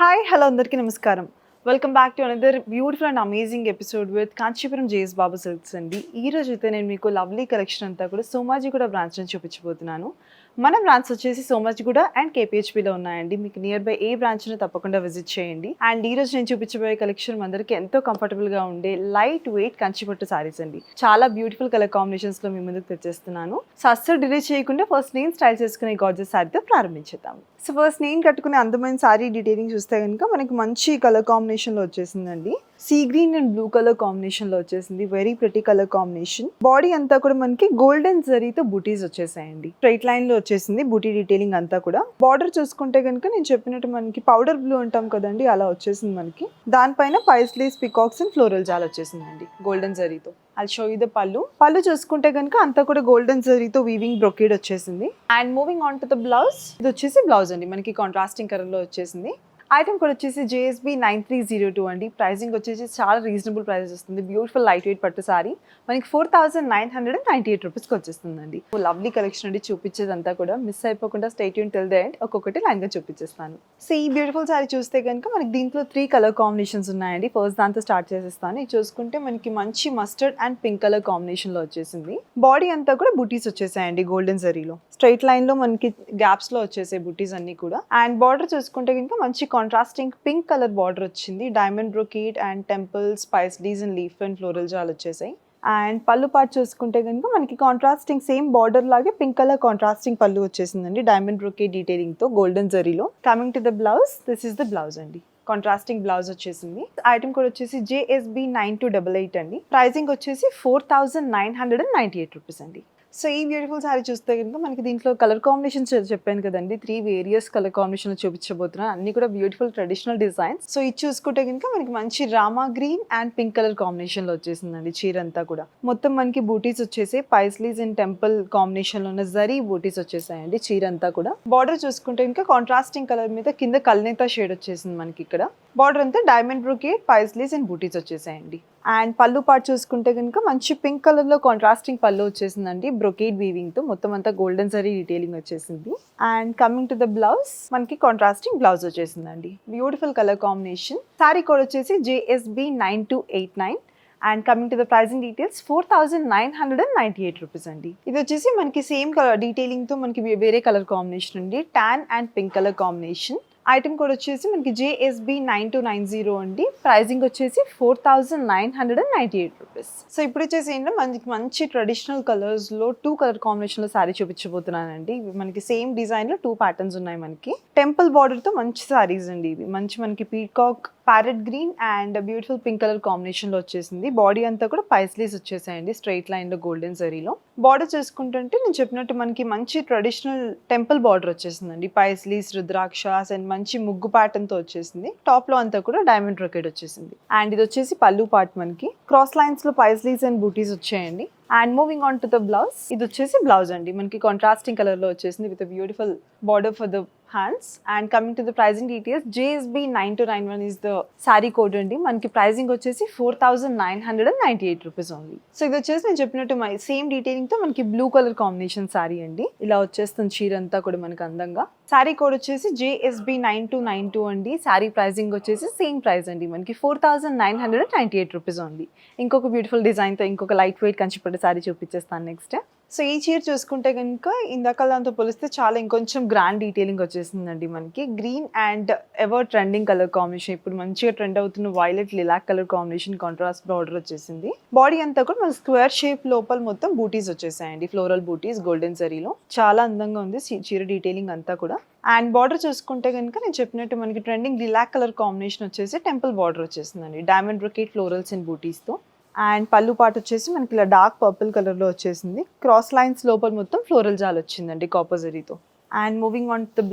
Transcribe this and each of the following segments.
Hi hello అందరికీ నమస్కారం. Welcome back to another beautiful and amazing episode with Kanchipuram JS Babu silks అండి. ఈ రోజు అయితే నేను మీకు లవ్లీ కలెక్షన్ అంతా కూడా సోమాజిగూడ బ్రాంచ్ నుంచి చూపించబోతున్నాను. మన బ్రాంచ్ వచ్చేసి సోమాజిగూడ అండ్ కేపీహెచ్పీలో ఉన్నాయండి. మీకు నియర్ బై ఏ బ్రాంచ్ని తప్పకుండా విజిట్ చేయండి. అండ్ ఈ రోజు నేను చూపించబోయే కలెక్షన్ అందరికీ ఎంతో కంఫర్టబుల్గా ఉండే లైట్ వెయిట్ కంచిపట్టు సారీస్ అండి. చాలా బ్యూటిఫుల్ కలర్ కాంబినేషన్స్లో మీ ముందుకు తెచ్చేస్తున్నాను. సో అస్సలు డిలే చేయకుండా ఫస్ట్ నేను స్టైల్ చేసుకునే గార్జెస్ సారీతో ప్రారంభించేద్దాం. సో ఫస్ట్ నేను కట్టుకునే అందమైన సారీ డీటెయిలింగ్ చూస్తే కనుక మనకి మంచి కలర్ కాంబినేషన్లో వచ్చేసిందండి. Sea green and blue colour combination లో వచ్చేసింది. Very pretty colour combination. Body అంతా కూడా మనకి గోల్డెన్ జరీతో బూటీస్ వచ్చేసాయండి. స్ట్రైట్ లైన్ లో వచ్చేసింది బూటీ డీటెయిలింగ్ అంతా కూడా. బార్డర్ చూసుకుంటే కనుక నేను చెప్పినట్టు మనకి పౌడర్ బ్లూ అంటాం కదండి, అలా వచ్చేసింది మనకి. దానిపైన పైస్లీస్ పికాక్స్ అండ్ ఫ్లోరల్ జాల్ వచ్చేసిందండి గోల్డెన్ జరీతో. అది షో ఇది పళ్ళు చూసుకుంటే కనుక అంతా కూడా గోల్డెన్ జరీతో వీవింగ్ బ్రొకేడ్ వచ్చేసింది. And moving on to the blouse, ఇది వచ్చేసి బ్లౌజ్ అండి మనకి కాంట్రాస్టింగ్ కలర్ లో వచ్చేసింది. ఐటమ్ కూడా వచ్చేసి JSB 9302 అండి. ప్రైసింగ్ వచ్చేసి చాలా రీజనబుల్ ప్రైస్ వస్తుంది. బ్యూటిఫుల్ లైట్ వెయిట్ పట్టు సారీ మనకి 4998 రూపీస్కి వచ్చేస్తుందండి. లవ్లీ కలెక్షన్ అండి. చూపించేదంతా కూడా మిస్ అయిపోకుండా stay tune till the end. ఒక్కొక్కటి లైన్గా చూపించేస్తాను. సో ఈ బ్యూటిఫుల్ సారీ చూస్తే కనుక మనకి దీంట్లో 3 కలర్ కాంబినేషన్స్ ఉన్నాయండి. ఫస్ట్ దాంతో స్టార్ట్ చేసేస్తాను. ఇది చూసుకుంటే మనకి మంచి మస్టర్డ్ అండ్ పింక్ కలర్ కాంబినేషన్లో వచ్చేసింది. బాడీ అంతా కూడా బూటీస్ వచ్చేసాయండి గోల్డెన్ జరీలో. స్ట్రైట్ లైన్ లో మనకి గ్యాప్స్ లో వచ్చేసే బూటీస్ అన్ని కూడా. అండ్ బార్డర్ చూసుకుంటే కనుక మంచి కాంట్రాస్టింగ్ పింక్ కలర్ బార్డర్ వచ్చింది. Diamond brocade and temples, paisleys and leaf and floral jaal వచ్చేసాయి. అండ్ పళ్ళు పార్ట్ చూసుకుంటే కనుక మనకి కాంట్రాస్టింగ్ సేమ్ బార్డర్ లాగే పింక్ కలర్ కాంట్రాస్టింగ్ పళ్ళు వచ్చేసిందండి. డైమండ్ బ్రోకేడ్ డీటెయిలింగ్ తో గోల్డెన్ జరీలో. Coming to the blouse, this is the blouse అండి. కాంట్రాస్టింగ్ బ్లౌజ్ వచ్చేసింది. ఐటమ్ కూడా వచ్చేసి JSB 9288 అండి. ప్రైసింగ్ వచ్చేసి 4998 రూపీస్ అండి. సో ఈ బ్యూటిఫుల్ సారీ చూస్తే కనుక మనకి దీంట్లో కలర్ కాంబినేషన్స్ చెప్పాను కదండి, 3 వేరియస్ కలర్ కాంబినేషన్ చూపించబోతున్నాను. అన్ని కూడా బ్యూటిఫుల్ ట్రెడిషనల్ డిజైన్స్. సో ఇది చూసుకుంటే కనుక మనకి మంచి Rama green and pink colour combination లో వచ్చేసిందండి. చీర అంతా కూడా మొత్తం మనకి బూటీస్ వచ్చేసి పైస్లీస్ అండ్ టెంపుల్ కాంబినేషన్ లో ఉన్న జరీ బూటీస్ వచ్చేసాయండి చీర అంతా కూడా. బార్డర్ చూసుకుంటే కనుక కాంట్రాస్టింగ్ కలర్ మీద కింద కల్నేత షేడ్ వచ్చేసింది మనకి ఇక్కడ. బార్డర్ అంతా diamond brocade, paisleys and booties వచ్చేసాయండి. అండ్ పళ్ళు పార్ట్ చూసుకుంటే కనుక మంచి పింక్ కలర్ లో కాంట్రాస్టింగ్ పళ్ళు వచ్చేసిందండి. బ్రొకేడ్ వీవింగ్ తో మొత్తం అంతా గోల్డెన్ జరీ డీటెయిలింగ్ వచ్చేసింది. And coming to the blouse, మనకి కాంట్రాస్టింగ్ బ్లౌజ్ వచ్చేసిందండి. Beautiful colour combination. Sari code వచ్చేసి JSB 9289. And coming to the pricing details 4998 rupees అండి. ఇది వచ్చేసి మనకి సేమ్ కలర్ డీటెయిలింగ్ తో మనకి వేరే కలర్ కాంబినేషన్ అండి. Tan and pink colour combination. Item code వచ్చేసి మనకి JSB 9290 అండి. ప్రైజింగ్ వచ్చేసి 4998 రూపీస్. సో ఇప్పుడు వచ్చేసి ఏంటంటే మనకి మంచి ట్రెడిషనల్ కలర్స్ లో 2 కలర్ కాంబినేషన్ లో సారీ చూపించబోతున్నానండి. మనకి సేమ్ డిజైన్ లో 2 ప్యాటర్న్స్ ఉన్నాయి మనకి. టెంపుల్ బార్డర్ తో మంచి సారీస్ అండి ఇవి. మంచి మనకి peacock, parrot green and beautiful pink colour combination లో వచ్చేసింది. బాడీ అంతా కూడా పైస్లీస్ వచ్చేసాయండి స్ట్రైట్ లైన్ లో గోల్డెన్ జరీలో. బార్డర్ చూసుకుంటుంటే నేను చెప్పినట్టు మనకి మంచి ట్రెడిషనల్ టెంపుల్ బార్డర్ వచ్చేసిందండి. పైస్లీస్, రుద్రాక్షస్ అండ్ మంచి ముగ్గు ప్యాటర్న్ తో వచ్చేసింది. టాప్ లో అంతా కూడా డైమండ్ రొకెట్ వచ్చేసింది. అండ్ ఇది వచ్చేసి పళ్ళు పార్ట్ మనకి క్రాస్ లైన్స్ లో పైస్లీస్ అండ్ బూటీస్ వచ్చాయండి. And moving on to the blouse, ఇది వచ్చేసి బ్లౌజ్ అండి మనకి కాంట్రాస్టింగ్ కలర్ లో వచ్చేసింది with beautiful border for the hands. And coming to the pricing details, JSB 9291 is the sari code అండి. మనకి ప్రైజింగ్ వచ్చేసి 4998 రూపీస్ ఓన్లీ. సో ఇది వచ్చేసి నేను చెప్పినట్టు సేమ్ డీటెయిలింగ్ తో మనకి బ్లూ కలర్ కాంబినేషన్ సారీ అండి. ఇలా వచ్చేస్తుంది చీర అంతా కూడా మనకి అందంగా. సారీ కోడ్ వచ్చేసి JSB 9292 అండి. సారీ ప్రైజింగ్ వచ్చేసి సేమ్ ప్రైస్ అండి మనకి 4998 రూపీస్ ఓన్లీ. ఇంకొక బ్యూటిఫుల్ డిజైన్ తో ఇంకొక లైట్ వెయిట్ కంచిపట్టు సారీ చూపించేస్తాను నెక్స్ట్. సో ఈ చీర చూసుకుంటే కనుక ఇందాక దాంతో పోలిస్తే చాలా ఇంకొంచెం గ్రాండ్ డీటెయిలింగ్ వచ్చేసిందండి మనకి. Green and ever trending colour combination, ఇప్పుడు మంచిగా ట్రెండ్ అవుతున్న violet lilac colour combination contrast border వచ్చేసింది. బాడీ అంతా కూడా మన స్క్వేర్ షేప్ లోపల మొత్తం బూటీస్ వచ్చేసాయండి. ఫ్లోరల్ బూటీస్ గోల్డెన్ జరీలో. చాలా అందంగా ఉంది చీర డీటెయిలింగ్ అంతా కూడా. అండ్ బార్డర్ చూసుకుంటే కనుక నేను చెప్పినట్టు మనకి ట్రెండింగ్ లిలాక్ కలర్ కాంబినేషన్ వచ్చేసి టెంపుల్ బార్డర్ వచ్చేసిందండి. డైమండ్ బ్రొకేట్ ఫ్లోరల్స్ అండ్ బూటీస్ తో. అండ్ పళ్ళు పార్ట్ వచ్చేసి మనకి ఇలా డార్క్ పర్పుల్ కలర్ లో వచ్చేసింది. క్రాస్ లైన్స్ లోపల మొత్తం ఫ్లోరల్ జాల్ వచ్చిందండి కాపర్ జరీతో. And moving on to the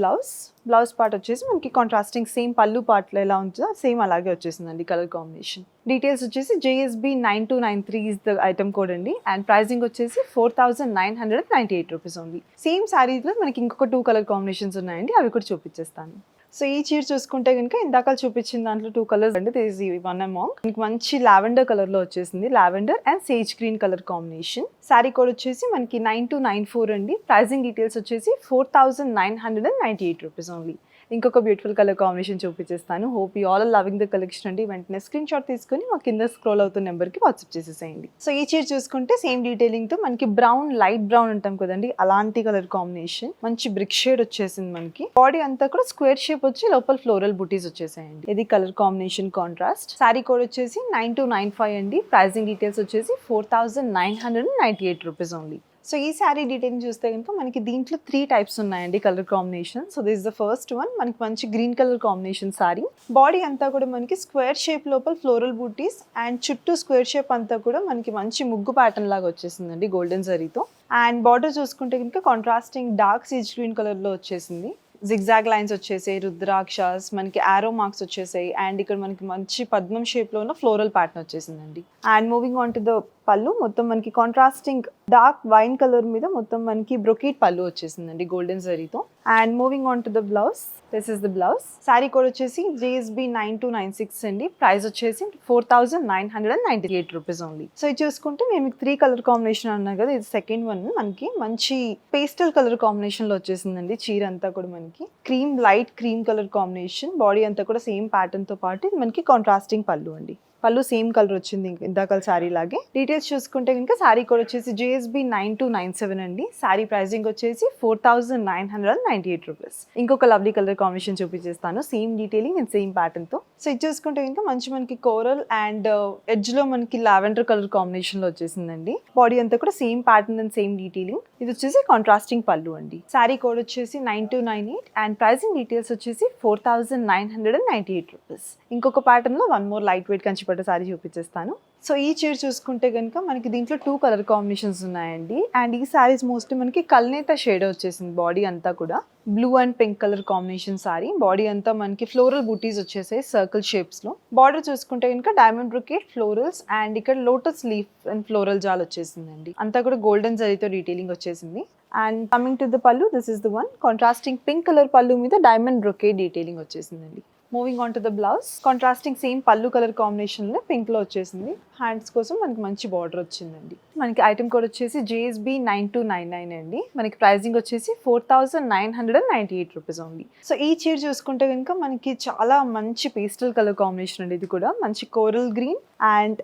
blouse part వచ్చేసి మనకి కాంట్రాస్టింగ్ సేమ్ పళ్ళు పార్ట్లో ఎలా ఉంటుందో సేమ్ అలాగే వచ్చేసిందండి కలర్ కాంబినేషన్. డీటెయిల్స్ వచ్చేసి JSB 9293 is the item code అండి. అండ్ ప్రైజింగ్ వచ్చేసి 4998 రూపీస్ ఓన్లీ. సేమ్ శారీస్లో మనకి ఇంకొక 2 కలర్ కాంబినేషన్స్ ఉన్నాయండి, అవి కూడా చూపించేస్తాను. సో ఈ చీర చూసుకుంటే కనుక ఇందాక చూపించిన దాంట్లో 2 కలర్స్ అండి. This is one among. మనకి మంచి లావెండర్ కలర్ లో వచ్చేసింది. Lavender and sage green colour combination. Sari code వచ్చేసి మనకి 9294 అండి. ప్రైజింగ్ డీటెయిల్స్ వచ్చేసి 4998 రూపీస్ ఓన్లీ. ఇంకొక బ్యూటిఫుల్ కలర్ కాంబినేషన్ చూపించేస్తాను. Hope you all are loving the collection అండి. వెంటనే స్క్రీన్ షాట్ తీసుకొని మా కింద స్క్రోల్ అవుతున్న నెంబర్కి వాట్సాప్ చేసేసేయండి. సో ఈ చీర చూసుకుంటే సేమ్ డీటెయిలింగ్తో మనకి బ్రౌన్, లైట్ బ్రౌన్ అంటాం కదండి, అలాంటి కలర్ కాంబినేషన్. మంచి బ్రిక్ షేడ్ వచ్చేసింది మనకి. బాడీ అంతా కూడా స్క్వేర్ షేప్ వచ్చి లోపల ఫ్లోరల్ బుటీస్ వచ్చేసాయండి. ఇది colour combination contrast. Sorry code వచ్చేసి 9295 అండి. ప్రైజింగ్ డీటెయిల్స్ వచ్చేసి 4998 రూపీస్ ఓన్లీ. సో ఈ శారీ డీటెయిలింగ్ చూస్తే కనుక మనకి దీంట్లో 3 టైప్స్ ఉన్నాయండి colour combination. So this the first one. మనకి మంచి green colour combination sari. Body అంతా కూడా మనకి స్క్వేర్ షేప్ లోపల ఫ్లోరల్ బూటీస్ అండ్ చుట్టూ స్క్వేర్ షేప్ అంతా కూడా మనకి మంచి ముగ్గు ప్యాటర్న్ లాగా వచ్చేసిందండి గోల్డెన్ జరీతో. అండ్ బార్డర్ చూసుకుంటే కనుక contrasting dark seize green colour లో వచ్చేసింది. జిగ్జాగ్ లైన్స్ వచ్చేసాయి, రుద్రాక్షస్, మనకి ఆరో మార్క్స్ వచ్చేసాయి. అండ్ ఇక్కడ మనకి మంచి పద్మం షేప్ లో ఉన్న ఫ్లోరల్ ప్యాటర్న్ వచ్చేసిందండి. And moving on to the pallu, మొత్తం మనకి కాంట్రాస్టింగ్ డార్క్ వైన్ కలర్ మీద మొత్తం మనకి బ్రొకీట్ పళ్ళు వచ్చేసిందండి గోల్డెన్ జరీతో. And moving on to the blouse, this is the blouse. Sari code వచ్చేసి JSB 9296 అండి. ప్రైస్ వచ్చేసి 4998 రూపీస్ ఓన్లీ. సో ఇది చూసుకుంటే నేను మీకు 3 కలర్ కాంబినేషన్ అన్నా కదా, ఇది సెకండ్ వన్. మనకి మంచి పేస్టల్ కలర్ కాంబినేషన్ లో వచ్చేసిందండి చీర అంతా కూడా. మనకి cream, light cream colour combination. Body అంతా కూడా సేమ్ ప్యాటర్న్ తో పాటు మనకి కాంట్రాస్టింగ్ పళ్ళు అండి. పళ్ళు సేమ్ కలర్ వచ్చింది ఇందాక శారీ లాగే. డీటెయిల్స్ చూసుకుంటే కనుక శారీ కోడ్ వచ్చేసి JSB 9297 అండి. శారీ ప్రైసింగ్ వచ్చేసి 4998 రూపీస్. ఇంకొక లవ్లీ కలర్ కాంబినేషన్ చూపించేస్తాను, same detailing and same pattern తో. సో ఇది చూసుకుంటే కనుక మంచి మనకి కోరల్ అండ్ ఎడ్జ్ లో మనకి లావెండర్ కలర్ కాంబినేషన్ లో వచ్చేసిందండి. బాడీ అంతా కూడా same pattern and same detailing. ఇది వచ్చేసి కాంట్రాస్టింగ్ పళ్ళు అండి. శారీ కోడ్ వచ్చేసి 9298 అండ్ ప్రైసింగ్ డీటెయిల్స్ వచ్చేసి 4998 రూపీస్. ఇంకొక ప్యాటర్న్ లో one more light weight Kanchi పట్టు సారీ చూపించేస్తాను. సో ఈ చీర చూసుకుంటే కనుక మనకి దీంట్లో 2 కలర్ కాంబినేషన్స్ ఉన్నాయండి. అండ్ ఈ సారీస్ మోస్ట్లీ మనకి కల్నేత షేడ్ వచ్చేసింది. బాడీ అంతా కూడా blue and pink colour combination sorry. Body అంతా మనకి ఫ్లోరల్ బూటీస్ వచ్చేసాయి సర్కిల్ షేప్స్ లో. బార్డర్ చూసుకుంటే కనుక డైమండ్ బ్రొకేట్ ఫ్లోరల్స్ అండ్ ఇక్కడ lotus leaf and floral jaal వచ్చేసిందండి. అంతా కూడా గోల్డెన్ జరీతో డీటెయిలింగ్ వచ్చేసింది. అండ్ కమింగ్ టు ద పళ్ళు, this is the one. Contrasting pink colour పళ్ళు మీద డైమండ్ బ్రొకేట్ డీటెయిలింగ్ వచ్చేసిందండి. Moving on to the blouse, contrasting same పళ్ళు కలర్ కాంబినేషన్ లో పింక్ లో వచ్చేసింది. హ్యాండ్స్ కోసం మనకి మంచి బార్డర్ వచ్చిందండి. మనకి ఐటమ్ కోడ్ వచ్చేసి JSB 9299 అండి. మనకి ప్రైసింగ్ వచ్చేసి 4998 రూపీస్ ఓన్లీ. సో ఈ చీర చూసుకుంటే కనుక మనకి చాలా మంచి పేస్టల్ కలర్ కాంబినేషన్ అండి. ఇది కూడా మంచి coral green and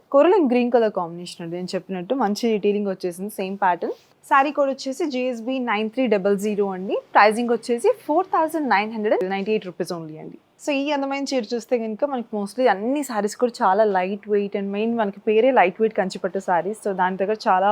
green colour combination అండి. నేను చెప్పినట్టు మంచి డీటెయిలింగ్ వచ్చేసింది, సేమ్ ప్యాటర్న్. శారీ కోడ్ వచ్చేసి JSB 9300 అండి. ప్రైజింగ్ వచ్చేసి 4998 రూపీస్ ఓన్లీ అండి. సో ఈ అందమైన చీర చూస్తే కనుక మనకి మోస్ట్లీ అన్ని శారీస్ కూడా చాలా లైట్ వెయిట్ అండ్ మెయిన్ మనకి పేరే లైట్ వెయిట్ కంచిపట్టు శారీస్. సో దాని దగ్గర చాలా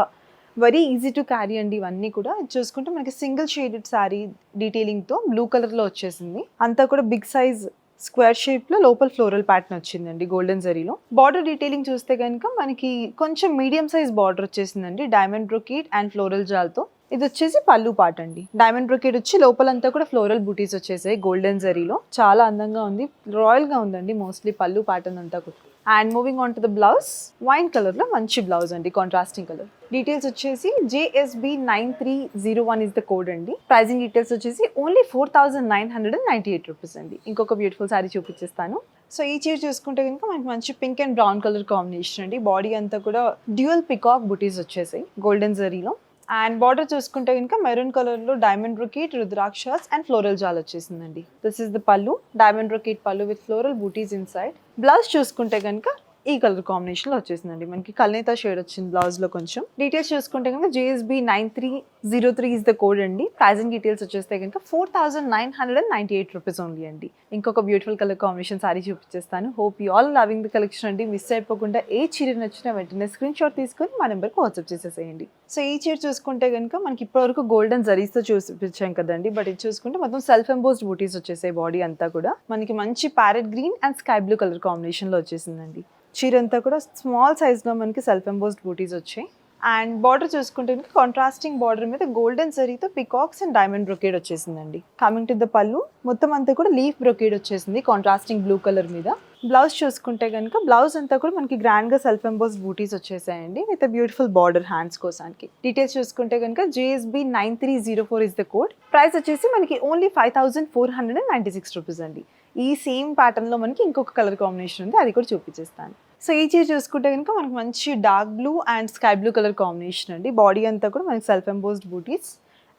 వెరీ ఈజీ టు క్యారీ అండి ఇవన్నీ కూడా. చూసుకుంటే మనకి సింగిల్ షేడెడ్ శారీ డీటెయిలింగ్తో బ్లూ కలర్లో వచ్చేసింది. అంతా కూడా బిగ్ సైజ్ స్క్వేర్ షేప్ లో లోపల ఫ్లోరల్ ప్యాటర్న్ వచ్చిందండి గోల్డెన్ జరీలో. బార్డర్ డీటెయిలింగ్ చూస్తే కనుక మనకి కొంచెం మీడియం సైజ్ బార్డర్ వచ్చేసిందండి డైమండ్ బ్రొకేట్ అండ్ ఫ్లోరల్ జాల్తో. ఇది వచ్చేసి పళ్ళు పార్ట్ అండి. డైమండ్ బ్రొకేట్ వచ్చి లోపలంతా కూడా ఫ్లోరల్ బూటీస్ వచ్చేసాయి గోల్డెన్ జరీలో. చాలా అందంగా ఉంది, రాయల్ గా ఉందండి మోస్ట్లీ పళ్ళు ప్యాటర్న్ అంతా కూడా. And moving on to the blouse, wine colour లో మంచి బ్లౌజ్ అండి, కాంట్రాస్టింగ్ కలర్. డీటెయిల్స్ వచ్చేసి JSB 9301 ఇస్ ద కోడ్ అండి. ప్రైజింగ్ డీటెయిల్స్ వచ్చేసి ఓన్లీ 4998 రూపీస్ అండి. ఇంకొక బ్యూటిఫుల్ సారీ చూపించేస్తాను. సో ఈ చీర చూసుకుంటే కనుక మనకి మంచి pink and brown colour combination అండి. బాడీ అంతా కూడా డ్యూయల్ పికాక్ బుటీస్ వచ్చేసాయి గోల్డెన్ జరీలో. అండ్ బార్డర్ చూసుకుంటే కనుక మెరూన్ కలర్ లో diamond brocade, rudrakshas and floral jaal వచ్చేసిందండి. This is the pallu, diamond brocade pallu with floral booties inside. Blouse చూసుకుంటే కనుక ఈ కలర్ కాంబినేషన్ లో వచ్చేసిందండి. మనకి కల్నేత షేడ్ వచ్చింది బ్లౌజ్ లో కొంచెం. డీటెయిల్స్ చూసుకుంటే కనుక JSB 9303 ఇస్ ద కోడ్ అండి. ప్రైజింగ్ డీటెయిల్స్ వచ్చేస్తే కనుక 4998 రూపీస్ ఓన్లీ అండి. ఇంకొక బ్యూటిఫుల్ కలర్ కాంబినేషన్ సారీ చూపించేస్తాను. Hope you all loving the collection అండి. మిస్ అయిపోకుండా ఏ చీర నచ్చినా వెంటనే స్క్రీన్ షాట్ తీసుకొని మా నెంబర్కి వాట్సాప్ చేసేసేయండి. సో ఈ చీర చూసుకుంటే కనుక మనకి ఇప్పటివరకు గోల్డెన్ జరీస్తో చూపించాం కదండి, బట్ ఇది చూసుకుంటే మొత్తం సెల్ఫ్ ఎంబోస్డ్ బూటీస్ వచ్చేసాయి. బాడీ అంతా కూడా మనకి మంచి parrot green and sky blue colour combination లో వచ్చేసిందండి. చీర అంతా కూడా స్మాల్ సైజ్ లో మనకి సెల్ఫ్ ఎంబోస్డ్ బూటీస్ వచ్చాయి. అండ్ బార్డర్ చూసుకుంటే కాంట్రాస్టింగ్ బార్డర్ మీద గోల్డెన్ జరీతో పికాక్స్ అండ్ డైమండ్ బ్రొకేడ్ వచ్చేసిందండి. కమింగ్ టు ద పళ్ళు, మొత్తం అంతా కూడా లీఫ్ బ్రొకేడ్ వచ్చేసింది కాంట్రాస్టింగ్ బ్లూ కలర్ మీద. బ్లౌజ్ చూసుకుంటే కనుక బ్లౌజ్ అంతా కూడా మనకి గ్రాండ్ గా సెల్ఫ్ ఎంబోస్డ్ బూటీస్ వచ్చేసాయండి విత్ బ్యూటిఫుల్ బార్డర్ హ్యాండ్స్ కోసానికి. డీటెయిల్స్ చూసుకుంటే కనుక JSB 9304 is the code. Price వచ్చేసి మనకి ఓన్లీ 5496 రూపీస్ అండి. ఈ సేమ్ ప్యాటర్న్ లో మనకి ఇంకొక కలర్ కాంబినేషన్ ఉంది, అది కూడా చూపించేస్తాను. సో ఈ చీర చూసుకుంటే కనుక మనకి మంచి dark blue and sky blue colour combination అండి. బాడీ అంతా కూడా మనకి self embossed booties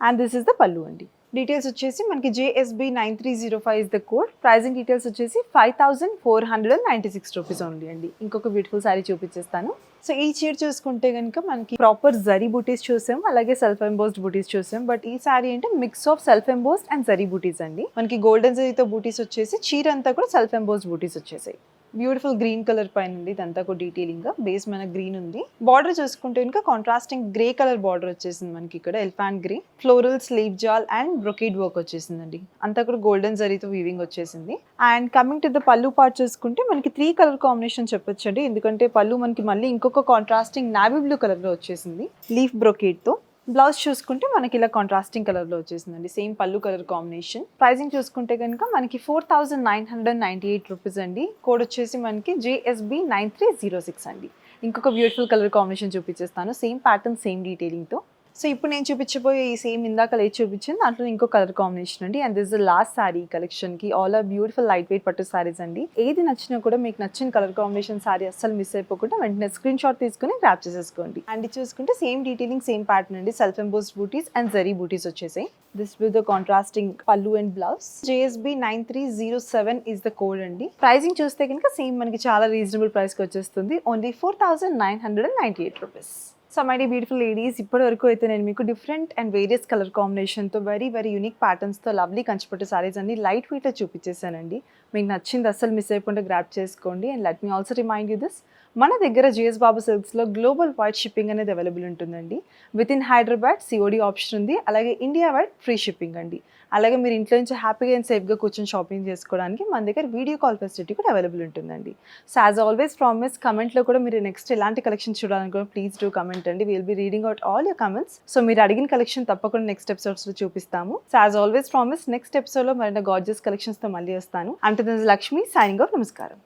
and this is the pallu అండి. డీటెయిల్స్ వచ్చేసి మనకి JSB 9305 is the code. Pricing details వచ్చేసి 5496 రూపీస్ ఓన్లీ అండి. ఇంకొక బ్యూటిఫుల్ శారీ చూపించేస్తాను. సో ఈ చీర చూసుకుంటే కనుక మనకి ప్రాపర్ జరీ బూటీస్ చూసాం, అలాగే సెల్ఫ్ ఎంబోస్డ్ బూటీస్ చూసాం. బట్ ఈ శారీ అంటే mix of self embossed and zari booties అండి. మనకి గోల్డెన్ జరీతో బూటీస్ వచ్చేసి చీర అంతా కూడా సెల్ఫ్ ఎంబోస్డ్ బూటీస్ వచ్చేసాయి. బ్యూటిఫుల్ గ్రీన్ కలర్ పైన ఉంది, ఇదంతా కూడా డీటెయిలింగ్ గా బేస్ మన గ్రీన్ ఉంది. బార్డర్ చూసుకుంటే ఇంకా కాంట్రాస్టింగ్ గ్రే కలర్ బార్డర్ వచ్చేసింది మనకి ఇక్కడ elephant grey. Floral sleeve jaal and brocade work వచ్చేసిందండి. అంతా కూడా గోల్డెన్ జరీతో వీవింగ్ వచ్చేసింది. And coming to the pallu part చూసుకుంటే మనకి 3 కలర్ కాంబినేషన్ చెప్పొచ్చండి. ఎందుకంటే పళ్ళు మనకి మళ్ళీ ఇంకొక కాంట్రాస్టింగ్ నావీ బ్లూ కలర్ లో వచ్చేసింది లీఫ్ బ్రొకేడ్ తో. బ్లౌజ్ చూసుకుంటే మనకి ఇలా కాంట్రాస్టింగ్ కలర్ లో వచ్చేసిందండి, సేమ్ పళ్ళు కలర్ కాంబినేషన్. ప్రైజింగ్ చూసుకుంటే కనుక మనకి 4998 రూపీస్ అండి. కోడ్ వచ్చేసి మనకి JSB 9306 అండి. ఇంకొక బ్యూటిఫుల్ కలర్ కాంబినేషన్ చూపించేస్తాను, సేమ్ ప్యాటర్న్ సేమ్ డీటెయిలింగ్ తో. సో ఇప్పుడు నేను చూపించబోయే ఈ సేమ్ ఇందాక లేచి చూపించింది దాంట్లో ఇంకో కలర్ కాంబినేషన్ అండి. And this the last sari collection కి. All are beautiful light weight pattu saris అండి. ఏది నచ్చినా కూడా మీకు నచ్చిన కలర్ కాంబినేషన్ శారీ అస్సలు మిస్ అయిపోకుండా వెంటనే స్క్రీన్ షాట్ తీసుకుని గ్రాప్ చేసేసుకోండి. అండ్ చూసుకుంటే సేమ్ డీటెయిలింగ్ సేమ్ ప్యాటర్న్ అండి. Self embossed booties and zari booties వచ్చేసాయి. This with the contrasting pallu and blouse. JSB 9307 is the code అండి. ప్రైజింగ్ చూస్తే కనుక సేమ్ మనకి చాలా రీజనబుల్ ప్రైస్ కి వచ్చేస్తుంది. Only 4998 rupees. So my dear beautiful ladies, ఇప్పటి వరకు అయితే నేను మీకు డిఫరెంట్ అండ్ వేరియస్ కలర్ కాంబినేషన్తో వెరీ యూనిక్ ప్యాటర్న్స్తో లవ్లీ కంచిపట్టు సారీస్ అన్ని లైట్ వెయిట్లో చూపించేసానండి. మీకు నచ్చింది అస్సలు మిస్ అయిపోకుండా గ్రాప్ చేసుకోండి. And let me also remind you this, మన దగ్గర JS బాబు సిల్క్స్లో గ్లోబల్ వైడ్ షిప్పింగ్ అనేది అవైలబుల్ ఉంటుందండి. Within Hyderabad COD option ఉంది, అలాగే ఇండియా వైడ్ ఫ్రీ షిప్పింగ్ అండి. అలాగే మీరు ఇంట్లో నుంచి హ్యాపీగా అండ్ సేఫ్గా కూర్చొని షాపింగ్ చేసుకోవడానికి మన దగ్గర వీడియో కాల్ ఫెసిలిటీ కూడా అవైలబుల్ ఉంటుందండి. సో యాజ్ ఆల్వేస్ ప్రామిస్, కమెంట్లో కూడా మీరు నెక్స్ట్ ఎలాంటి కలెక్షన్ చూడాలనుకో ప్లీజ్ డూ కమెంట్ అండి. Will be reading out all your comments. So మీరు అడిగిన కలెక్షన్ తప్పకుండా నెక్స్ట్ ఎపిసోడ్స్లో చూపిస్తాము. So as always promise, next ఎపిసోడ్లో మరిన్న గార్జియస్ కలెక్షన్స్తో మళ్ళీ వస్తాను. అంటే this is Lakshmi signing off. నమస్కారం.